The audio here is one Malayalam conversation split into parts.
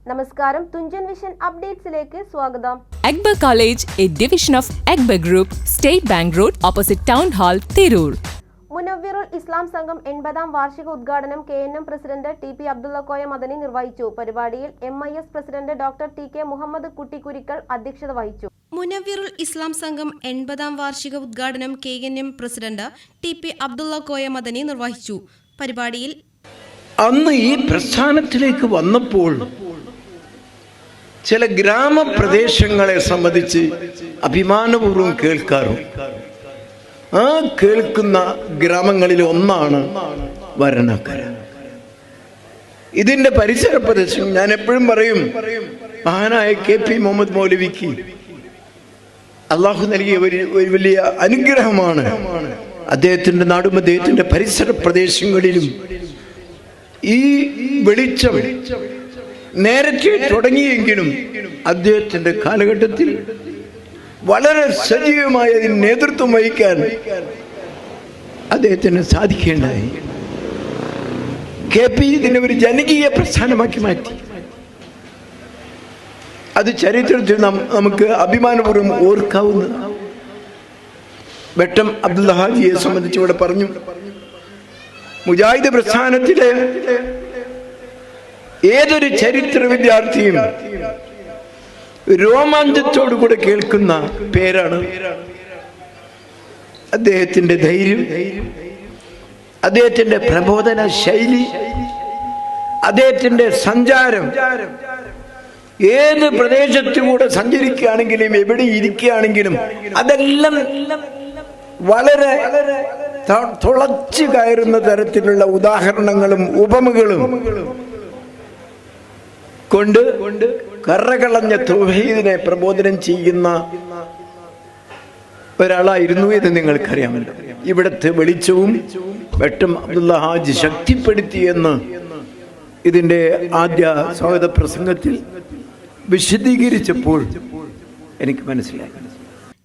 നമസ്കാരം, തുഞ്ചൻ വിഷൻ അപ്ഡേറ്റ്സിലേക്ക് സ്വാഗതം. Akbar College, a division of Akbar Group, State Bank Road, opposite Town Hall, Tirur. മുനവ്വിറുൽ Islam Sangham 80ാം വാർഷിക ഉദ്ഘാടനം KNM president TP Abdulla Koya Madani നിർവഹിച്ചു. പരിപാടിയിൽ MIS president doctor TK Muhammad Kuttikkurikkal അധ്യക്ഷത വഹിച്ചു. മുനവ്വിറുൽ ഇസ്ലാം സംഘം 80ാം വാർഷിക ഉദ്ഘാടനം KNM president TP Abdulla Koya Madani നിർവഹിച്ചു. പരിപാടിയിൽ അന്ന് ഈ പ്രസ്ഥാനത്തിലേക്ക് വന്നപ്പോൾ ചില ഗ്രാമപ്രദേശങ്ങളെ സംബന്ധിച്ച് അഭിമാനപൂർവ്വം കേൾക്കാറുണ്ട്. ആ കേൾക്കുന്ന ഗ്രാമങ്ങളിൽ ഒന്നാണ് വരണക്കര. ഇതിന്റെ പരിസര പ്രദേശം ഞാൻ എപ്പോഴും പറയും, മഹാനായ KP മുഹമ്മദ് മൗലവിക്ക് അള്ളാഹു നൽകിയ ഒരു വലിയ അനുഗ്രഹമാണ്. അദ്ദേഹത്തിന്റെ നാടും അദ്ദേഹത്തിന്റെ പരിസര പ്രദേശങ്ങളിലും ഈ വെളിച്ചം നേരത്തെ തുടങ്ങിയെങ്കിലും അദ്ദേഹത്തിന്റെ കാലഘട്ടത്തിൽ വളരെ സജീവമായ നേതൃത്വം വഹിക്കാൻ അദ്ദേഹത്തിന് സാധിക്കേണ്ടായി. KP ഇതിനെ ഒരു ജനകീയ പ്രസ്ഥാനമാക്കി മാറ്റി. അത് ചരിത്രത്തിൽ നമുക്ക് അഭിമാനപൂർവ്വം ഓർക്കാവുന്നതാണ്. വെട്ടം അബ്ദുൽ ഹാജിയെ സംബന്ധിച്ച് ഇവിടെ പറഞ്ഞു, മുജാഹിദ് പ്രസ്ഥാനത്തിലെ ഏതൊരു ചരിത്ര വിദ്യാർത്ഥിയും രോമാഞ്ചത്തോടുകൂടെ കേൾക്കുന്ന പേരാണ് അദ്ദേഹത്തിന്റെ ധൈര്യം, അദ്ദേഹത്തിന്റെ പ്രബോധന ശൈലി, അദ്ദേഹത്തിന്റെ സഞ്ചാരം. ഏത് പ്രദേശത്തുകൂടെ സഞ്ചരിക്കുകയാണെങ്കിലും എവിടെ ഇരിക്കുകയാണെങ്കിലും അതെല്ലാം വളരെ തുളച്ചു കയറുന്ന തരത്തിലുള്ള ഉദാഹരണങ്ങളും ഉപമകളും കൊണ്ട് കറകളഞ്ഞ തൗഹീദിനെ പ്രബോധനം ചെയ്യുന്ന ഒരാളായിരുന്നു എന്ന് നിങ്ങൾക്കറിയാമല്ലോ. ഇവിടുത്തെ വെളിച്ചവും വെട്ടം അബ്ദുള്ള ഹാജി ശക്തിപ്പെടുത്തിയെന്ന് ഇതിന്റെ ആദ്യ സ്വാഗത പ്രസംഗത്തിൽ വിശദീകരിച്ചപ്പോൾ എനിക്ക് മനസ്സിലായി.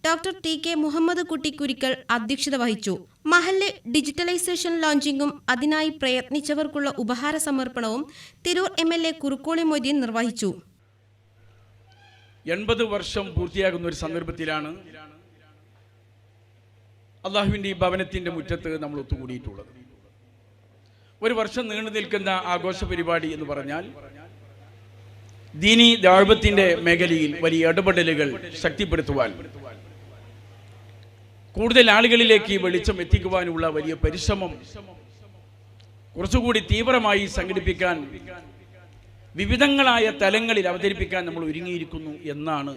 ഡോക്ടർ TK മുഹമ്മദ് കുട്ടിക്കുരിക്കൽ അധ്യക്ഷത വഹിച്ചു. മഹല്ല് ഡിജിറ്റലൈസേഷൻ ലോഞ്ചിങ്ങും അതിനായി പ്രയത്നിച്ചവർക്കുള്ള ഉപഹാര സമർപ്പണവും തിരൂർ MLA കുറുക്കോളി മൊയ്തീൻ നിർവഹിച്ചു. 80 വർഷം പൂർത്തിയാകുന്ന ഒരു സന്ദർഭത്തിലാണ് അള്ളാഹുവിൻ്റെ ഈ ഭവനത്തിൻ്റെ മുറ്റത്ത് നമ്മൾ ഒത്തുകൂടിയിട്ടുള്ളത്. ഒരു വർഷം നീണ്ടു നിൽക്കുന്ന ആഘോഷ പരിപാടി എന്ന് പറഞ്ഞാൽ ദീനി ദഅവത്തിന്റെ മേഖലയിൽ വലിയ ഇടപെടലുകൾ ശക്തിപ്പെടുത്തുവാൻ, കൂടുതൽ ആളുകളിലേക്ക് വെളിച്ചം എത്തിക്കുവാനുള്ള വലിയ പരിശ്രമം കുറച്ചുകൂടി തീവ്രമായി സംഘടിപ്പിക്കാൻ, വിവിധങ്ങളായ തലങ്ങളിൽ അവതരിപ്പിക്കാൻ നമ്മൾ ഒരുങ്ങിയിരിക്കുന്നു എന്നാണ്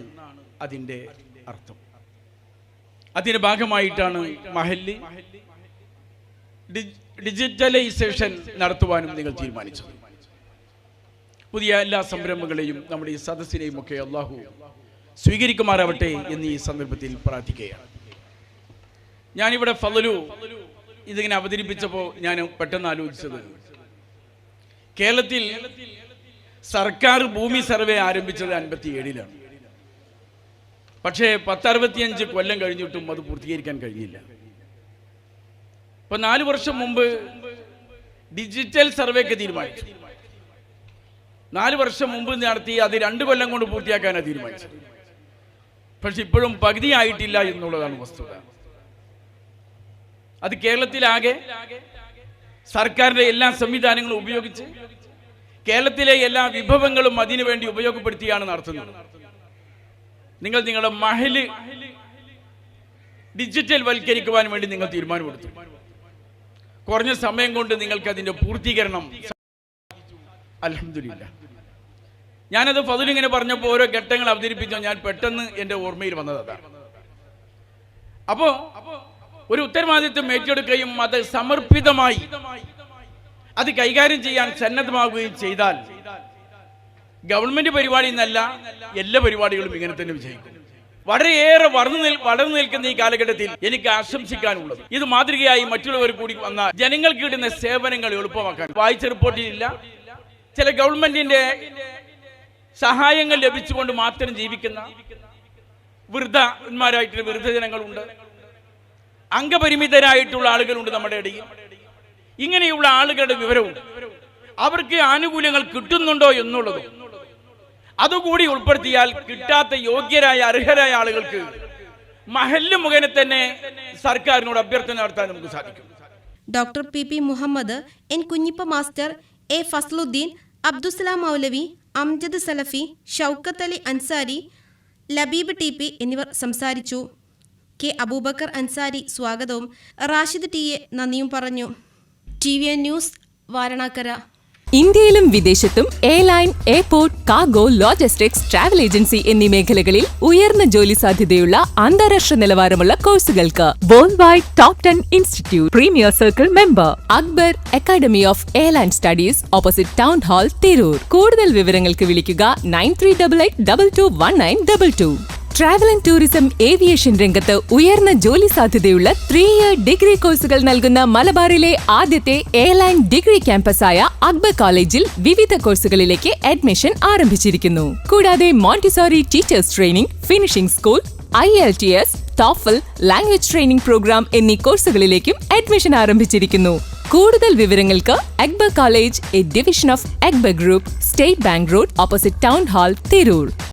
അതിൻ്റെ അർത്ഥം. അതിൻ്റെ ഭാഗമായിട്ടാണ് മഹല്ല് ഡിജിറ്റലൈസേഷൻ നടത്തുവാനും നിങ്ങൾ തീരുമാനിച്ചത്. പുതിയ എല്ലാ സംരംഭങ്ങളെയും നമ്മുടെ ഈ സദസ്സിനെയും ഒക്കെ അള്ളാഹു സ്വീകരിക്കുമാറാവട്ടെ എന്ന് ഈ സന്ദർഭത്തിൽ പ്രാർത്ഥിക്കുകയാണ്. ഞാനിവിടെ ഫളലു ഇതിങ്ങനെ അവതരിപ്പിച്ചപ്പോൾ ഞാൻ പെട്ടെന്ന് ആലോചിച്ചത്, കേരളത്തിൽ സർക്കാർ ഭൂമി സർവേ ആരംഭിച്ചത് 57-ലാണ്. പക്ഷേ 10-65 കൊല്ലം കഴിഞ്ഞിട്ടും അത് പൂർത്തീകരിക്കാൻ കഴിഞ്ഞില്ല. ഇപ്പൊ 4 വർഷം മുമ്പ് ഡിജിറ്റൽ സർവേക്ക് തീരുമാനിച്ചു. 4 വർഷം മുമ്പ് നടത്തി അത് 2 കൊല്ലം കൊണ്ട് പൂർത്തിയാക്കാനാണ് തീരുമാനിച്ചത്. പക്ഷെ ഇപ്പോഴും പകുതി ആയിട്ടില്ല എന്നുള്ളതാണ് വസ്തുത. അത് കേരളത്തിലാകെ സർക്കാരിന്റെ എല്ലാ സംവിധാനങ്ങളും ഉപയോഗിച്ച് കേരളത്തിലെ എല്ലാ വിഭവങ്ങളും അതിനുവേണ്ടി ഉപയോഗപ്പെടുത്തിയാണ് നടത്തുന്നത്. നിങ്ങൾ നിങ്ങളുടെ മഹല് ഡിജിറ്റൽ വൽക്കരിക്കുവാൻ വേണ്ടി നിങ്ങൾ തീരുമാനമെടുത്തു. കുറഞ്ഞ സമയം കൊണ്ട് നിങ്ങൾക്ക് അതിന്റെ പൂർത്തീകരണം അൽഹംദുലില്ലാഹ്. ഞാനത് ഫളലിങ്ങനെ പറഞ്ഞപ്പോൾ ഓരോ ഘട്ടങ്ങൾ അവതരിപ്പിച്ചോ ഞാൻ പെട്ടെന്ന് എൻ്റെ ഓർമ്മയിൽ വന്നത് അതാണ്. അപ്പോ ഒരു ഉത്തരവാദിത്വം ഏറ്റെടുക്കുകയും അത് സമർപ്പിതമായി അത് കൈകാര്യം ചെയ്യാൻ സന്നദ്ധമാവുകയും ചെയ്താൽ ഗവൺമെന്റ് പരിപാടി എന്നല്ല, എല്ലാ പരിപാടികളും ഇങ്ങനെ തന്നെ വിജയിക്കും. വളരെയേറെ വളർന്നു നിൽക്കുന്ന ഈ കാലഘട്ടത്തിൽ എനിക്ക് ആശംസിക്കാനുള്ളത്, ഇത് മാതൃകയായി മറ്റുള്ളവർ കൂടി വന്നാൽ ജനങ്ങൾക്ക് കിട്ടുന്ന സേവനങ്ങൾ എളുപ്പമാക്കാൻ. വായിച്ച റിപ്പോർട്ടിലില്ല, ചില ഗവൺമെന്റിന്റെ സഹായങ്ങൾ ലഭിച്ചുകൊണ്ട് മാത്രം ജീവിക്കുന്ന വൃദ്ധന്മാരായിട്ടുള്ള വൃദ്ധജനങ്ങളുണ്ട്, അംഗപരിമിതരായിട്ടുള്ള ആളുകളുണ്ട് നമ്മുടെ ഇടയിൽ. ഇങ്ങനെയുള്ള ആളുകളുടെ വിവരവും അവർക്ക് ആനുകൂല്യങ്ങൾ കിട്ടുന്നുണ്ടോ എന്നുള്ളതും അതുകൂടി ഉൾപ്പെടുത്തിയാൽ കിട്ടാത്ത യോഗ്യരായ അർഹരായ ആളുകൾക്ക് മഹല്ല് മുഖേന തന്നെ സർക്കാരിനോട് അഭ്യർത്ഥന നടത്താൻ നമുക്ക് സാധിക്കും. Doctor PP Muhammad, N Kunhippa master, A Fasluddin, Abdussalam Moulavi, Amjad Salafi, Shoukath Ali Ansari, Labeeb TP എന്നിവർ സംസാരിച്ചു. K അബൂബക്കർ അൻസാരി സ്വാഗതവും റാഷിദ് TA നന്ദിയും പറഞ്ഞു. TVN news, Varanakkara. ഇന്ത്യയിലും വിദേശത്തും airline, airport, cargo, logistics, travel agency എന്നീ മേഖലകളിൽ ഉയർന്ന ജോലി സാധ്യതയുള്ള അന്താരാഷ്ട്ര നിലവാരമുള്ള കോഴ്സുകൾക്ക് world wide top 10 institute premier circle member Akbar academy of airline studies, opposite town hall, Tirur. കൂടുതൽ വിവരങ്ങൾക്ക് വിളിക്കുക 9388221922. ട്രാവൽ ആൻഡ് ടൂറിസം ഏവിയേഷൻ രംഗത്ത് ഉയർന്ന ജോലി സാധ്യതയുള്ള 3-year ഡിഗ്രി കോഴ്സുകൾ നൽകുന്ന മലബാറിലെ ആദ്യത്തെ എയർലൈൻ ഡിഗ്രി ക്യാമ്പസായ അക്ബർ കോളേജിൽ വിവിധ കോഴ്സുകളിലേക്ക് അഡ്മിഷൻ ആരംഭിച്ചിരിക്കുന്നു. കൂടാതെ Montessori teachers training, finishing school, IELTS, TOEFL, language training programme എന്നീ കോഴ്സുകളിലേക്കും അഡ്മിഷൻ ആരംഭിച്ചിരിക്കുന്നു. കൂടുതൽ വിവരങ്ങൾക്ക് Akbar college, A division of Akbar group, state bank road, opposite town hall, Tirur.